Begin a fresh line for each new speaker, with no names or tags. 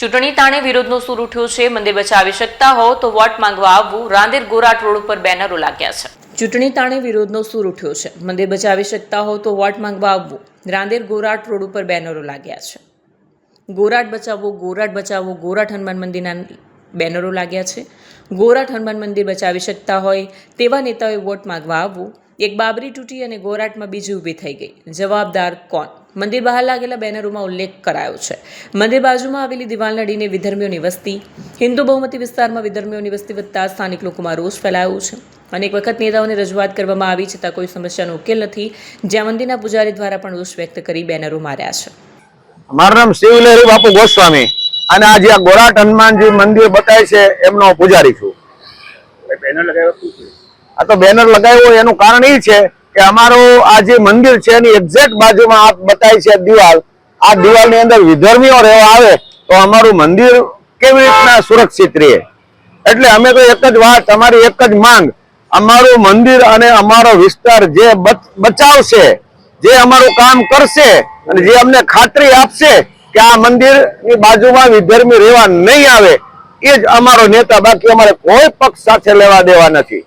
ચૂંટણી તાણે વિરોધનો સૂર ઉઠ્યો છે। મંદિર બચાવી શકતા હો તો વોટ માંગવા આવવું। રાંદેર ગોરાટ રોડ ઉપર બેનરો લાગ્યા છે। ચૂંટણી તાણે વિરોધનો સૂર ઉઠ્યો છે। મંદિર બચાવી શકતા હો તો વોટ માંગવા આવવું। રાંદેર ગોરાટ રોડ ઉપર બેનરો લાગ્યા છે। ગોરાટ બચાવો, ગોરાટ બચાવો, ગોરાટ હનુમાન મંદિરના બેનરો લાગ્યા છે। ગોરાટ હનુમાન મંદિર બચાવી શકતા હોય તેવા નેતાઓએ વોટ માંગવા આવવું। એક બાબરી તૂટી અને ગોરાટમાં બીજી ઊભી થઈ ગઈ, જવાબદાર કોણ? મંદિર બહાર લાગેલા બેનરોમાં ઉલ્લેખ કરાયો છે। મંદિર બાજુમાં આવેલી દિવાલને અડીને વિધર્મીઓની વસ્તી, હિન્દુ બહુમતી વિસ્તારમાં વિધર્મીઓની વસ્તી વધતા સ્થાનિક લોકોમાં રોષ ફેલાયો છે। અનેક વખત નેતાઓને રજૂઆત કરવામાં આવી છતાં કોઈ સમસ્યાનો ઉકેલ નથી, જ્યાં મંદિરના પૂજારી દ્વારા પણ રોષ વ્યક્ત કરી બેનરો માર્યા છે।
મારું નામ શિવલહેરી બાપુ ગોસ્વામી અને આ જે ગોરાટ હનુમાનજી મંદિર બતાય છે એમનો પૂજારી છું। આ તો બેનર લગાવ્યો એનું કારણ એ છે કે અમારો આ જે મંદિર છે એની એક્ઝેક્ટ બાજુમાં આ બતાય છે દિવાલ, આ દિવાલની અંદર વિધર્મીઓ રહેવા આવે તો અમારું મંદિર કેવી રીતના સુરક્ષિત રહે। એટલે અમે તો એક જ વાત, અમારી એક જ માંગ, અમારું મંદિર અને અમારો વિસ્તાર જે બચાવશે, જે અમારું કામ કરશે અને જે અમને ખાતરી આપશે કે આ મંદિરની બાજુમાં વિધર્મી રહેવા નહીં આવે, એ જ અમારો નેતા। બાકી અમારે કોઈ પક્ષ સાથે લેવા દેવા નથી।